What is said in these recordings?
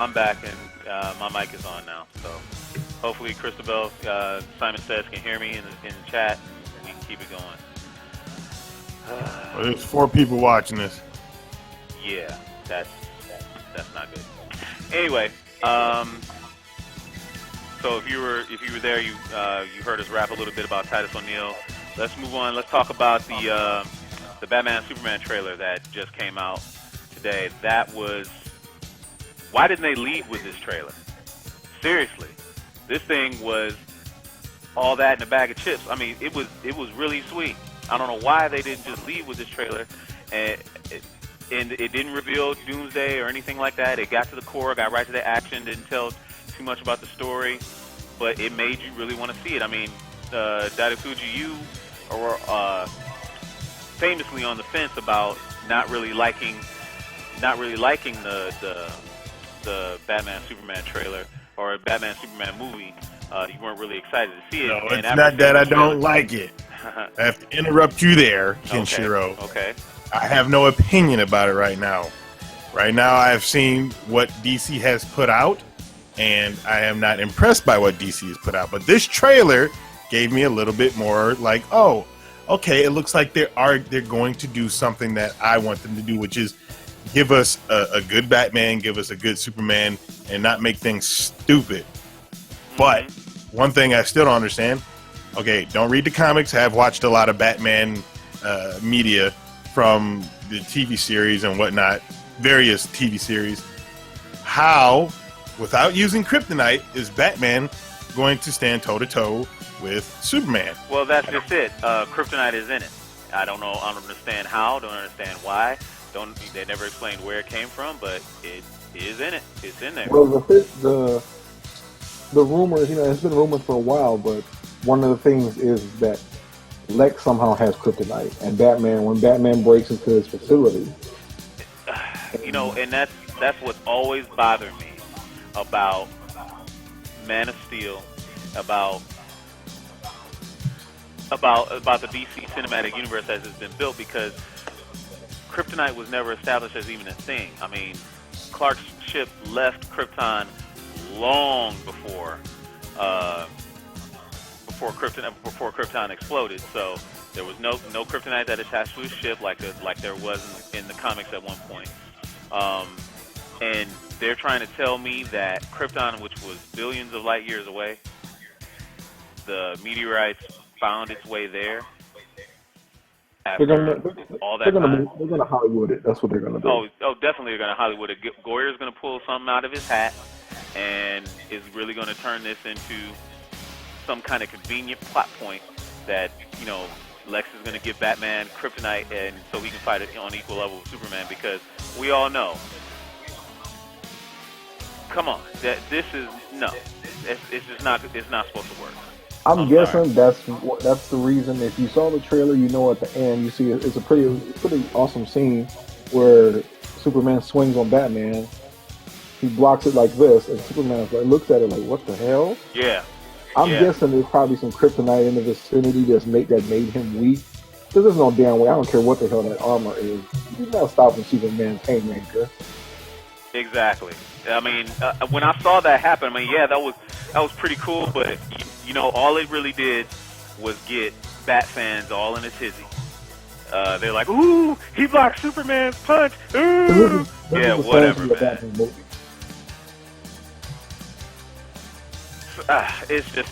I'm back, and my mic is on now. So hopefully, Christabel, Simon Says can hear me in the chat. We can keep it going. Well, there's 4 people watching this. Yeah, that's not good. Anyway, so if you were there, you heard us rap a little bit about Titus O'Neil. Let's move on. Let's talk about the Batman Superman trailer that just came out today. That was, why didn't they lead with this trailer? Seriously, this thing was all that in a bag of chips. I mean, it was really sweet. I don't know why they didn't just lead with this trailer, and it didn't reveal Doomsday or anything like that. It got to the core, got right to the action, didn't tell too much about the story, but it made you really want to see it. I mean, Daifuji, you are famously on the fence about not really liking the Batman Superman trailer or Batman Superman movie. You weren't really excited to see it. No, it's not that I don't like it. I have to interrupt you there, Kenshiro. Okay. I have no opinion about it right now. Right now, I have seen what DC has put out, and I am not impressed by what DC has put out. But this trailer gave me a little bit more like, oh, okay, it looks like they're going to do something that I want them to do, which is give us a good Batman, give us a good Superman, and not make things stupid. But one thing I still don't understand, okay, don't read the comics, have watched a lot of Batman media from the TV series and whatnot, various TV series. How, without using kryptonite, is Batman going to stand toe-to-toe with Superman? Well, that's just it. Kryptonite is in it. I don't know. I don't understand how. Don't understand why. They never explained where it came from, but it is in it. It's in there. Well, the rumors, it's been rumored for a while, but one of the things is that Lex somehow has kryptonite, and when Batman breaks into his facility, and that's what's always bothered me about Man of Steel, about the DC cinematic universe as it's been built, because kryptonite was never established as even a thing. I mean, Clark's ship left Krypton long before Krypton exploded. So there was no kryptonite that attached to his ship like there was in the comics at one point. And they're trying to tell me that Krypton, which was billions of light years away, the meteorites found its way there. they're gonna Hollywood it. That's what they're gonna do. Oh, definitely they're gonna Hollywood it. Goyer's gonna pull something out of his hat and is really gonna turn this into some kind of convenient plot point that, Lex is going to give Batman kryptonite, and so he can fight it on equal level with Superman, because we all know, come on, that this is, no, it's just not, it's not supposed to work. I'm guessing that's the reason. If you saw the trailer, at the end you see it's a pretty awesome scene where Superman swings on Batman. He blocks it like this, and Superman looks at it like, what the hell? Yeah. I'm guessing there's probably some kryptonite in the vicinity that made him weak. Because there's no damn way. I don't care what the hell that armor is. You're not stopping Superman's haymaker. Exactly. I mean, when I saw that happen, that was pretty cool. But all it really did was get Bat fans all in a tizzy. They're like, "Ooh, he blocked Superman's punch!" Ooh, whatever, man. It's just,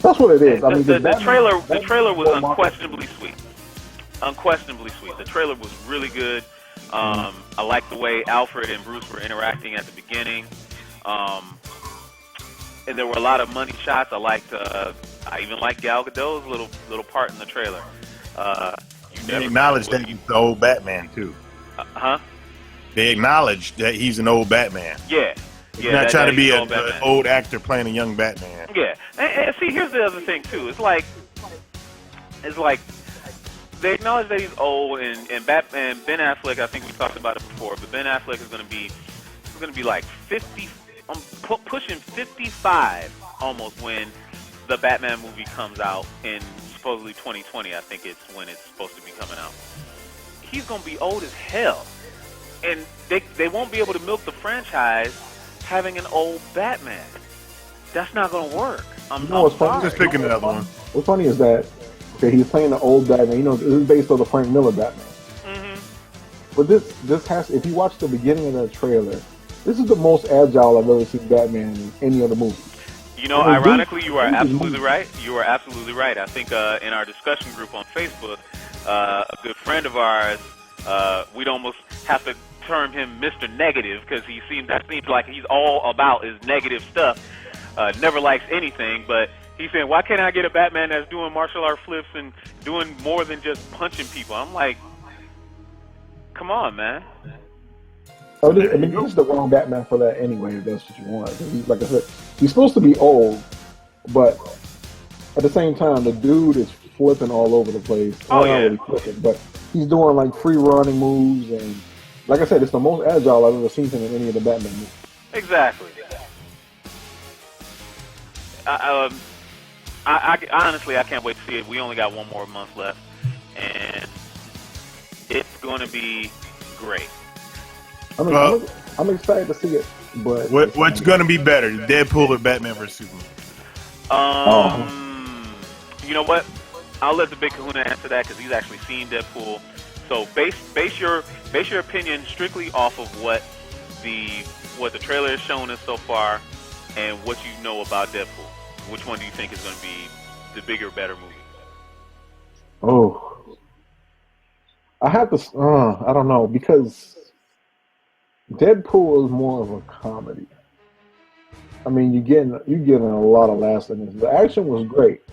that's what it is. I mean, the trailer was unquestionably sweet. Unquestionably sweet. The trailer was really good. I liked the way Alfred and Bruce were interacting at the beginning. And there were a lot of money shots. I even liked Gal Gadot's little part in the trailer. They acknowledged that he's the old Batman too. They acknowledged that he's an old Batman. Yeah. He's not trying to be an old actor playing a young Batman. Yeah, and see, here's the other thing too. It's like they acknowledge that he's old, and Ben Affleck. I think we talked about it before, but Ben Affleck is going to be like 50, pushing 55 almost when the Batman movie comes out in supposedly 2020. I think it's when it's supposed to be coming out. He's going to be old as hell. and they won't be able to milk the franchise having an old Batman. That's not going to work. You know I'm what's funny? sorry. Just picking another one. What's funny is that okay, he's playing the old Batman. You know, this is based on the Frank Miller Batman. But this has if you watch the beginning of that trailer, this is the most agile I've ever seen Batman in any other movie. You know, ironically, you are absolutely right. You are absolutely right. I think in our discussion group on Facebook, a good friend of ours, we'd almost have to term him Mr. Negative because that seems like he's all about his negative stuff. Never likes anything, but he's saying, why can't I get a Batman that's doing martial art flips and doing more than just punching people? I'm like, come on, man. I mean, this is the wrong Batman for that anyway, if that's what you want. Like I said, he's supposed to be old, but at the same time, the dude is flipping all over the place. Oh, yeah. Not really flipping, but he's doing like free running moves, and like I said, it's the most agile I've ever seen him in any of the Batman movies. Exactly. I honestly, I can't wait to see it. We only got one more month left, and it's going to be great. I'm excited to see it, but What's going to be better, Deadpool or Batman vs Superman? You know what? I'll let the Big Kahuna answer that because he's actually seen Deadpool. So base your opinion strictly off of what the trailer has shown us so far, and what you know about Deadpool. Which one do you think is going to be the bigger, better movie? Oh, I have to. I don't know because Deadpool is more of a comedy. I mean, you're getting a lot of laughs in this. The action was great.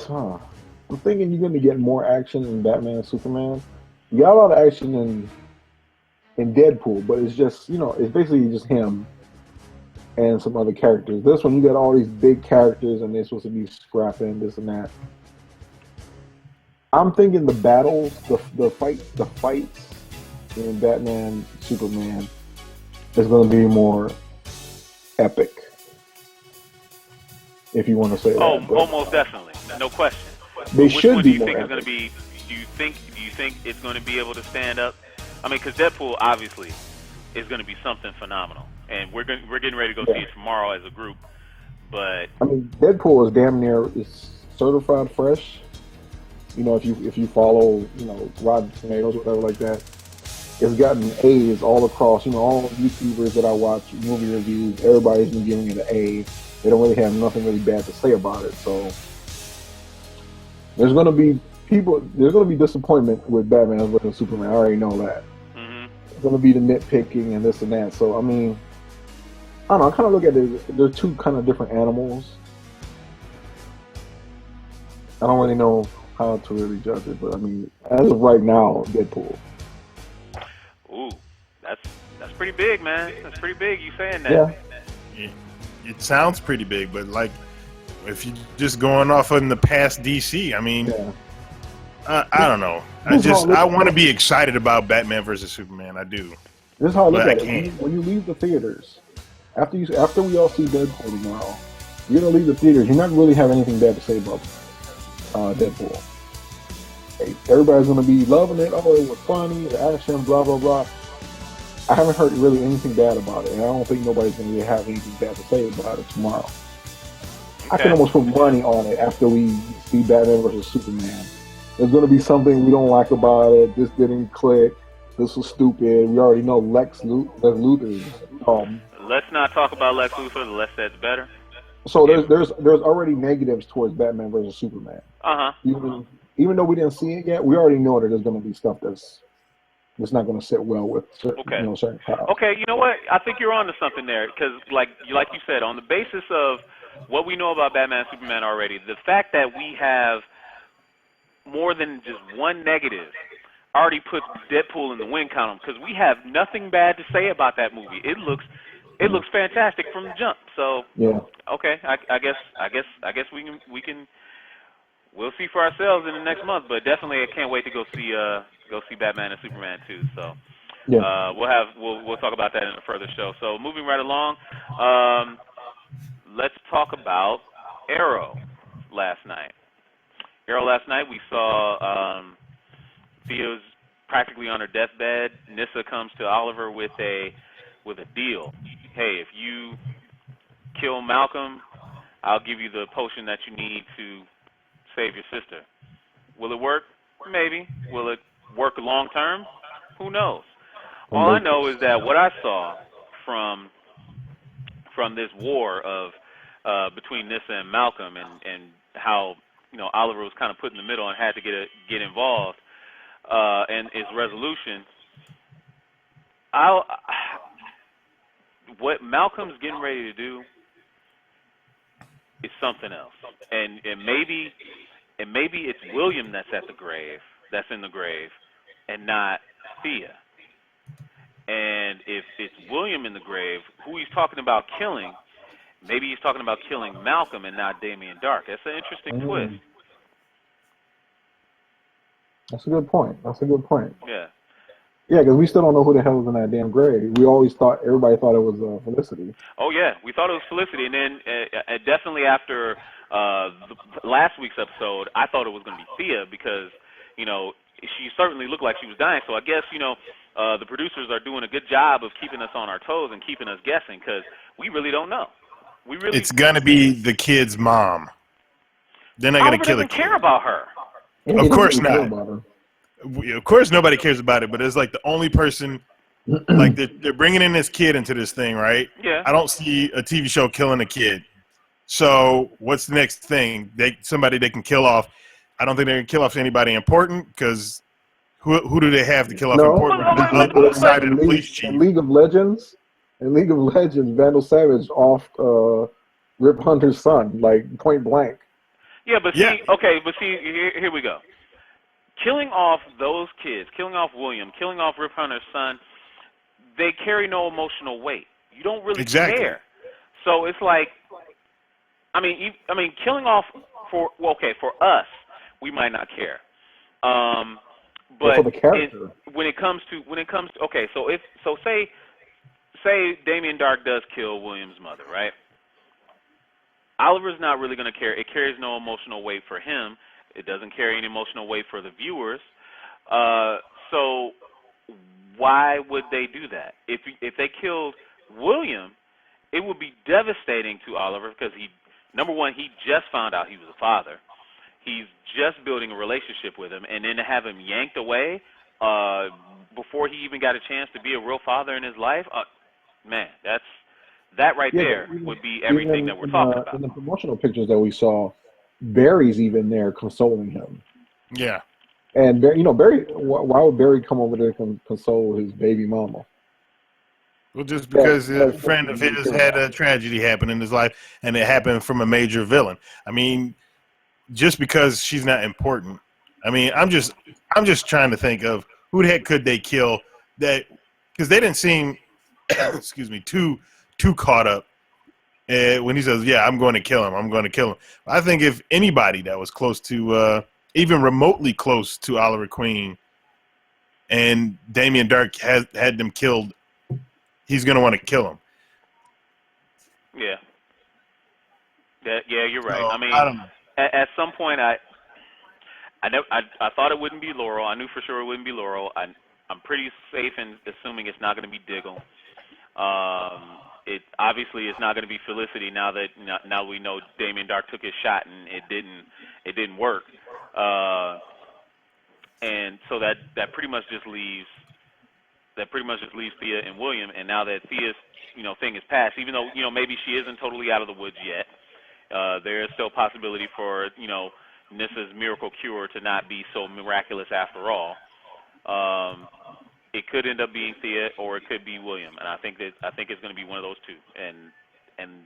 I'm thinking you're going to get more action in Batman and Superman. You got a lot of action in Deadpool, but it's just it's basically just him and some other characters. This one you got all these big characters and they're supposed to be scrapping this and that. I'm thinking the battles, the fights in Batman Superman is going to be more epic, if you want to say that. Almost definitely, no question. Which one do you think is going to be? Do you think it's going to be able to stand up? I mean, because Deadpool obviously is going to be something phenomenal, and we're getting ready to go see it tomorrow as a group. But I mean, Deadpool is damn near certified fresh. If you follow Rotten Tomatoes or whatever like that, it's gotten A's all across. All YouTubers that I watch movie reviews, everybody's been giving it an A. They don't really have nothing really bad to say about it. So there's going to be disappointment with Batman versus Superman. I already know that. It's going to be the nitpicking and this and that. So I mean, I don't know. I kind of look at it. They're two kind of different animals. I don't really know how to really judge it, but I mean, as of right now, Deadpool. Ooh, that's pretty big, man. That's pretty big. You saying that? Yeah. It sounds pretty big, but like, if you're just going off in the past DC, I mean, I don't know. I want to be excited about Batman versus Superman. I do. This is how I look at it. When you leave the theaters, after we all see Deadpool tomorrow, you're gonna leave the theaters. You're not really have anything bad to say about Deadpool. Hey, everybody's gonna be loving it. Oh, it was funny, the action, blah blah blah. I haven't heard really anything bad about it, and I don't think nobody's gonna really have anything bad to say about it tomorrow. Okay. I can almost put money on it after we see Batman versus Superman. There's gonna be something we don't like about it. This didn't click. This was stupid. We already know Lex Luthor. Let's not talk about Lex Luthor. The less said's better. So there's already negatives towards Batman versus Superman. Even though we didn't see it yet, we already know that there's going to be stuff that's not going to sit well with certain crowds. Okay, you know what? I think you're onto something there because, like you said, on the basis of what we know about Batman and Superman already, the fact that we have more than just one negative already puts Deadpool in the win column because we have nothing bad to say about that movie. It looks fantastic from the jump. So okay, I guess we'll see for ourselves in the next month. But definitely, I can't wait to go see Batman and Superman too. So we'll talk about that in a further show. So moving right along, let's talk about Arrow last night. We saw Theo's practically on her deathbed, Nissa comes to Oliver with a deal. Hey, if you kill Malcolm, I'll give you the potion that you need to save your sister. Will it work? Maybe. Will it work long term? Who knows? All I know is that what I saw from this war of between Nissa and Malcolm, and how Oliver was kind of put in the middle and had to get involved, and its resolution. What Malcolm's getting ready to do is something else, and maybe it's William that's in the grave, and not Thea. And if it's William in the grave, who he's talking about killing, maybe he's talking about killing Malcolm and not Damien Dark. That's an interesting twist. That's a good point. Yeah. Yeah, because we still don't know who the hell is in that damn grave. Everybody thought it was Felicity. Oh, yeah. We thought it was Felicity. And then definitely after last week's episode, I thought it was going to be Thea because, she certainly looked like she was dying. So I guess, the producers are doing a good job of keeping us on our toes and keeping us guessing because we really don't know. It's going to be the kid's mom. They're not going to kill the kid. Doesn't care about her. Yeah, of course not. Of course nobody cares about it, but it's like the only person, like they're bringing in this kid into this thing, right? Yeah. I don't see a TV show killing a kid. So what's the next thing? Somebody they can kill off. I don't think they can kill off anybody important because who do they have to kill off important outside of the police chief? In League of Legends, Vandal Savage offed Rip Hunter's son, like point blank. Yeah, but here we go. Killing off those kids, killing off William, killing off Rip Hunter's son, they carry no emotional weight. You don't really care. So it's like, killing off for us, we might not care. But for the character, when it comes to say Damien Dark does kill William's mother, right? Oliver's not really going to care. It carries no emotional weight for him. It doesn't carry any emotional weight for the viewers. So why would they do that? If they killed William, it would be devastating to Oliver because number one, he just found out he was a father. He's just building a relationship with him, and then to have him yanked away before he even got a chance to be a real father in his life, man, that right there would be everything that we're talking about. In the promotional pictures that we saw, Barry's even there consoling him. Yeah. And Barry, why would Barry come over there and console his baby mama? Well, just because a friend of his had a tragedy happen in his life, and it happened from a major villain. I mean, just because she's not important. I mean, I'm just trying to think of who the heck could they kill that, because they didn't seem, too caught up when he says, "Yeah, I'm going to kill him. I think if anybody that was close to, even remotely close to Oliver Queen, and Damien Dark had them killed, he's going to want to kill him. Yeah. Yeah, you're right. So, I mean, I don't know. At some point, I thought it wouldn't be Laurel. I knew for sure it wouldn't be Laurel. I'm pretty safe in assuming it's not going to be Diggle. It obviously is not going to be Felicity now we know Damien Dark took his shot and it didn't work. And so that pretty much just leaves Thea and William. And now that Thea's thing is passed, even though maybe she isn't totally out of the woods yet, there is still a possibility for Nissa's miracle cure to not be so miraculous after all. It could end up being Thea, or it could be William, and I think it's going to be one of those two, and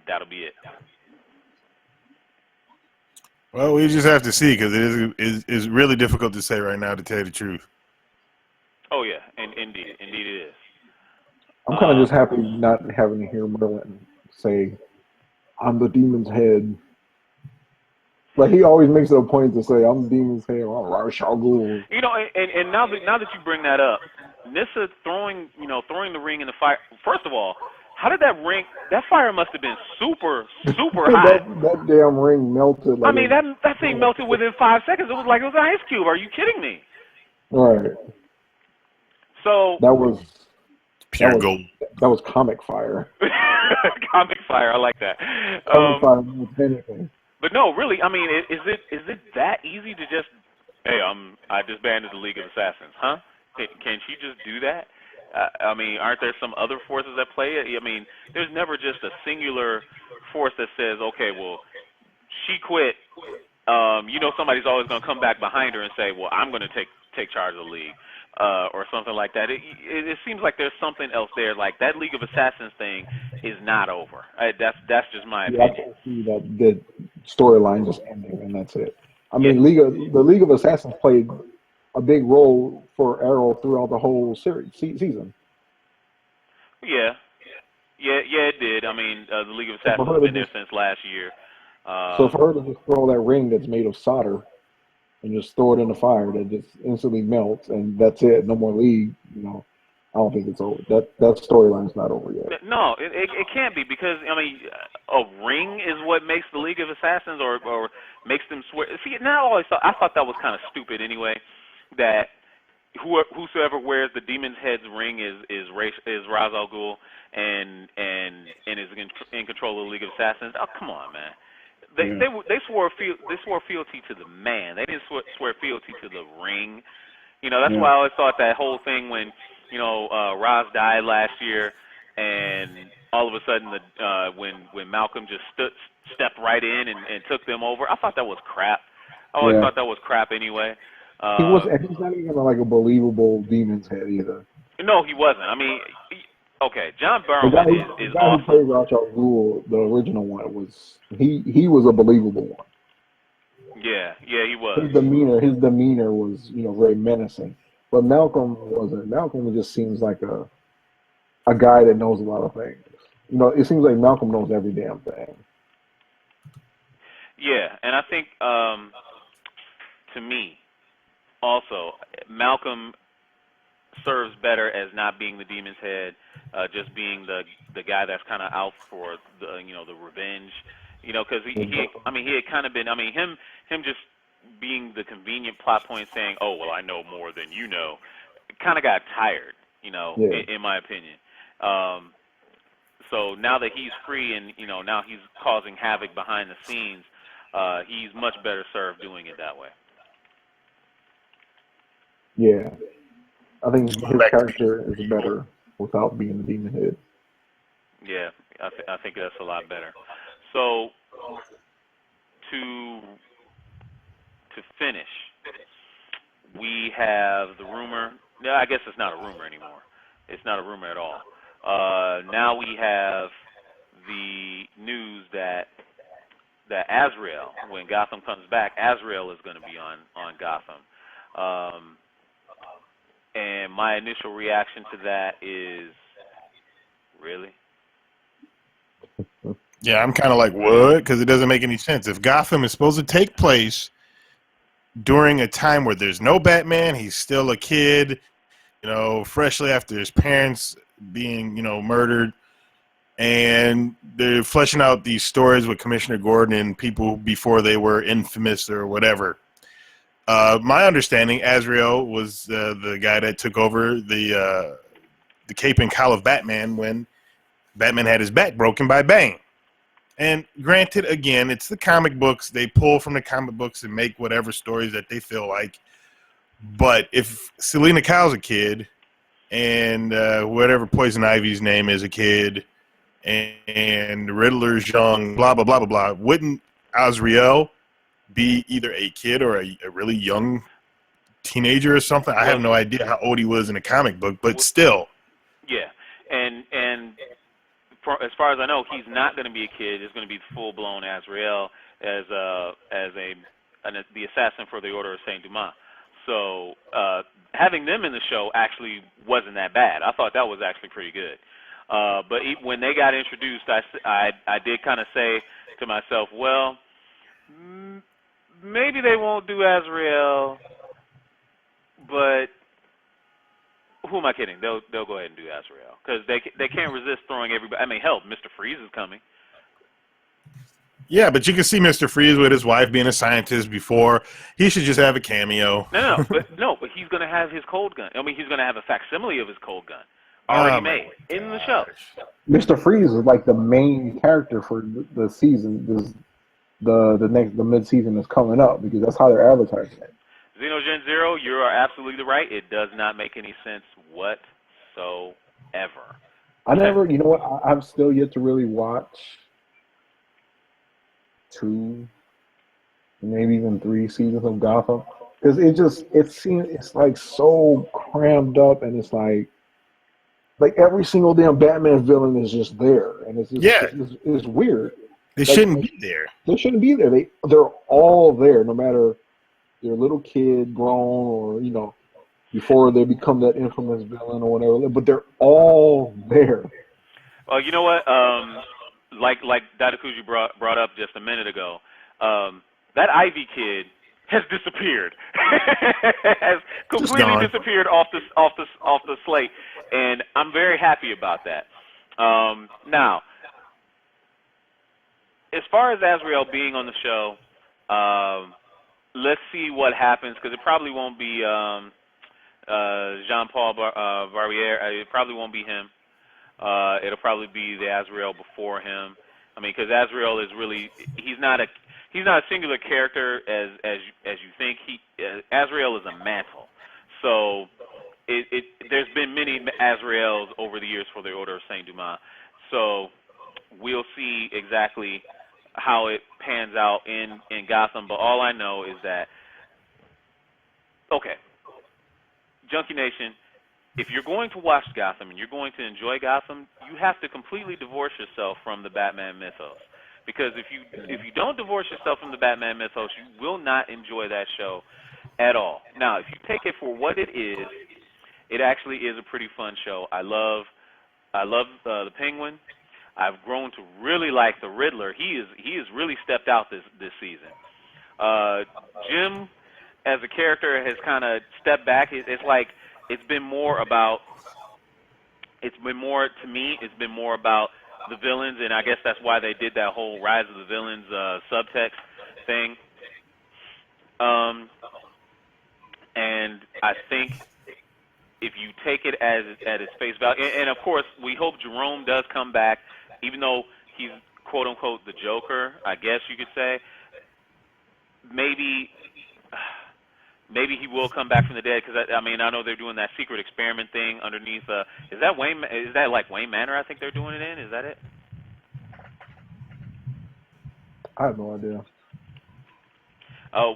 that'll be it. Well, we just have to see, because it is really difficult to say right now, to tell you the truth. Oh yeah, and indeed it is. I'm kind of just happy not having to hear Merlin say, "I'm the demon's head." Like, he always makes it a point to say, "I'm the demon's head." I'm Ra's al Ghul. And now that you bring that up, Nissa throwing the ring in the fire. First of all, how did that ring? That fire must have been super hot. that damn ring melted. Like, I mean, that thing melted within 5 seconds. It was like it was an ice cube. Are you kidding me? Right. So That was that Pure was gold. that was comic fire. comic fire, I like that. Comic fire more than anything. But no, really, I mean, is it that easy to just, hey, I disbanded the League of Assassins, huh? Can she just do that? I mean, aren't there some other forces at play? I mean, there's never just a singular force that says, okay, well, she quit. Somebody's always going to come back behind her and say, well, I'm going to take charge of the league, or something like that. It seems like there's something else there. Like that League of Assassins thing is not over. That's just my Yeah, I opinion. can see that the storyline just ending and that's it. I Yeah, mean, the League of Assassins played a big role for Arrow throughout the whole season. yeah, yeah. It did. I mean, the League of So for Assassins her has to been there just since last year. so for her to just throw that ring that's made of solder and just throw it in the fire that just instantly melts and that's it, no more league. I don't think it's over. That storyline's not over yet. No, it can't be because I mean, a ring is what makes the League of Assassins or makes them swear. See, now I thought that was kind of stupid anyway. That whosoever wears the Demon's Head's ring is Ra's al Ghul and is in control of the League of Assassins. Oh, come on, man. Yeah. They swore fealty to the man. They didn't swear fealty to the ring. That's Yeah. why I always thought that whole thing when, Roz died last year, and all of a sudden when Malcolm just stepped right in and took them over, I thought that was crap. I always Yeah. thought that was crap anyway. He's not even like a believable Demon's Head either. No, he wasn't. I mean, okay, John The guy Barrowman who is the guy who awesome. played Ra's al Ghul, the original one, he was a believable one. Yeah, he was. His demeanor was very menacing. But Malcolm wasn't. Malcolm just seems like a guy that knows a lot of things. It seems like Malcolm knows every damn thing. Yeah, and I think to me also Malcolm serves better as not being the Demon's Head, just being the guy that's kind of out for the revenge, because he had kind of been, him just being the convenient plot point, saying, oh well, I know more than you know, kind of got tired, Yeah, in my opinion. So now that he's free and now he's causing havoc behind the scenes, he's much better served doing it that way. yeah. I think Going his back to being character is better without being the Demon Head. Yeah, I think that's a lot better. So to finish, we have the rumor. No, I guess it's not a rumor anymore. It's not a rumor at all. Now we have the news that Azrael, when Gotham comes back, Azrael is going to be on Gotham. And my initial reaction to that is, really? Yeah, I'm kind of like, what? Because it doesn't make any sense. If Gotham is supposed to take place during a time where there's no Batman, he's still a kid, freshly after his parents being, murdered, and they're fleshing out these stories with Commissioner Gordon and people before they were infamous or whatever. My understanding, Azrael was the guy that took over the cape and cowl of Batman when Batman had his back broken by Bane. And granted, again, it's the comic books. They pull from the comic books and make whatever stories that they feel like. But if Selena Kyle's a kid and whatever Poison Ivy's name is a kid and Riddler's young, blah, blah, blah, blah, blah, wouldn't Azrael be either a kid or a really young teenager or something? I have no idea how old he was in the comic book, but still. Yeah, and as far as I know, he's not going to be a kid. It's going to be full blown Azrael as the assassin for the Order of Saint Dumas. So having them in the show actually wasn't that bad. I thought that was actually pretty good. But when they got introduced, I did kind of say to myself, well, maybe they won't do Azrael, but who am I kidding? They'll go ahead and do Azrael because they can't resist throwing everybody. I mean, hell, Mr. Freeze is coming. Yeah, but you can see Mr. Freeze with his wife being a scientist before. He should just have a cameo. But he's gonna have his cold gun. I mean, he's gonna have a facsimile of his cold gun already Oh my made in the show. gosh. Mr. Freeze is like the main character for the season. The mid season is coming up because that's how they're advertising it. Xenogen Zero, you are absolutely right. It does not make any sense whatsoever. I never, you know what? I'm still yet to really watch two, maybe even three seasons of Gotham because it seems it's like so crammed up and it's like every single damn Batman villain is just there and Yeah, it's weird. they Like shouldn't be there. they shouldn't be there. They're all there, no matter they're a little kid, grown, or before they become that infamous villain or whatever. But they're all there. Well, you know what? Like Datakuji brought up just a minute ago, that Ivy kid has disappeared, has Just completely gone. disappeared off the slate, and I'm very happy about that. Now, as far as Azrael being on the show, let's see what happens because it probably won't be Jean-Paul Barbier. It probably won't be him. It'll probably be the Azrael before him. I mean, because Azrael is really—he's not a singular character as you think. Azrael is a mantle. So there's been many Azraels over the years for the Order of Saint Dumas. So we'll see exactly how it pans out in Gotham. But all I know is that okay, Junkie Nation. If you're going to watch Gotham and you're going to enjoy Gotham, you have to completely divorce yourself from the Batman mythos. Because if you don't divorce yourself from the Batman mythos, you will not enjoy that show at all. Now, if you take it for what it is, it actually is a pretty fun show. I love the Penguin. I've grown to really like the Riddler. He has really stepped out this season. Jim, as a character, has kind of stepped back. It's like it's been more to me. It's been more about the villains, and I guess that's why they did that whole Rise of the Villains subtext thing. And I think if you take it at its face value, and of course we hope Jerome does come back, even though he's quote unquote the Joker, I guess you could say. Maybe he will come back from the dead because I mean I know they're doing that secret experiment thing underneath. Is that like Wayne Manor? I think they're doing it in. Is that it? I have no idea.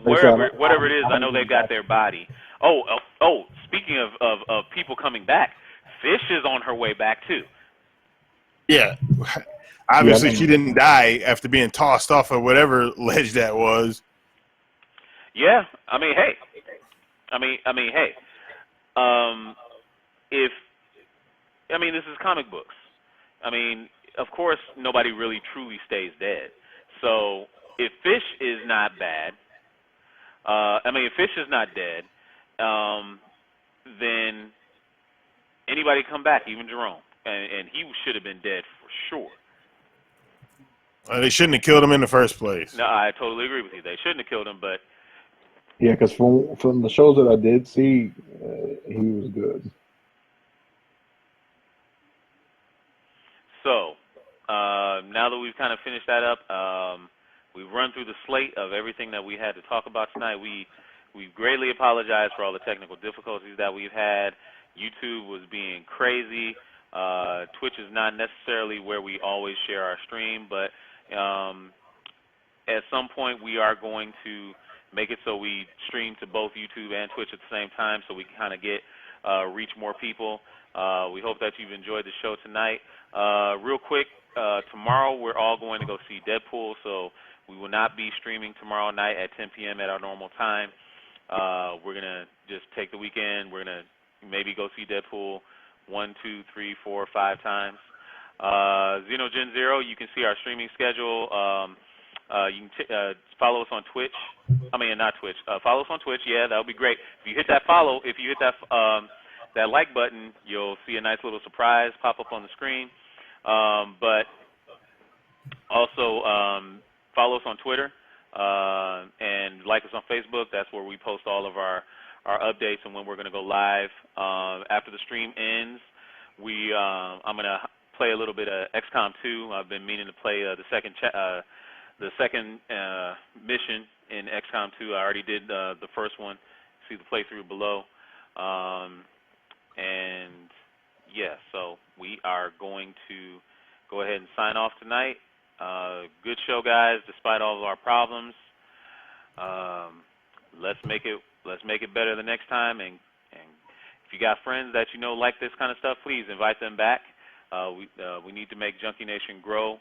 Whatever it is, I know they've got their body. Oh! Speaking of people coming back, Fish is on her way back too. Yeah. Obviously, she didn't die after being tossed off of whatever ledge that was. Yeah, I mean, hey. This is comic books. I mean, of course, nobody really truly stays dead. So if Fish is not bad, if Fish is not dead, then anybody come back, even Jerome, and he should have been dead for sure. They shouldn't have killed him in the first place. No, I totally agree with you. They shouldn't have killed him, but Yeah, because from the shows that I did see, he was good. So, now that we've kind of finished that up, we've run through the slate of everything that we had to talk about tonight. We greatly apologize for all the technical difficulties that we've had. YouTube was being crazy. Twitch is not necessarily where we always share our stream, but at some point we are going to make it so we stream to both YouTube and Twitch at the same time so we can kind of reach more people. We hope that you've enjoyed the show tonight. Real quick, tomorrow we're all going to go see Deadpool, so we will not be streaming tomorrow night at 10 p.m. at our normal time. We're going to just take the weekend. We're going to maybe go see Deadpool 1, 2, 3, 4, 5 times. Xenogen Zero, you can see our streaming schedule. You can follow us on Twitch. Not Twitch. Follow us on Twitch. Yeah, that would be great. If you hit that that like button, you'll see a nice little surprise pop up on the screen. But also follow us on Twitter and like us on Facebook. That's where we post all of our updates and when we're going to go live. After the stream ends, I'm going to play a little bit of XCOM 2. I've been meaning to play the second mission in XCOM 2. I already did the first one. See the playthrough below. And yeah, so we are going to go ahead and sign off tonight. Good show, guys. Despite all of our problems, let's make it better the next time. And if you got friends that you know like this kind of stuff, please invite them back. We need to make Junkie Nation grow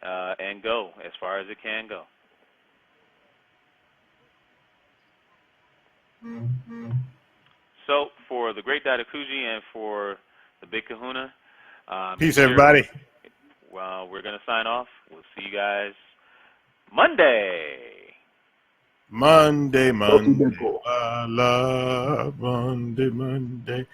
and go as far as it can go. So for the Great Dadakuji and for the Big Kahuna, peace, everybody. Well, we're going to sign off. We'll see you guys Monday. Monday, Monday, Monday.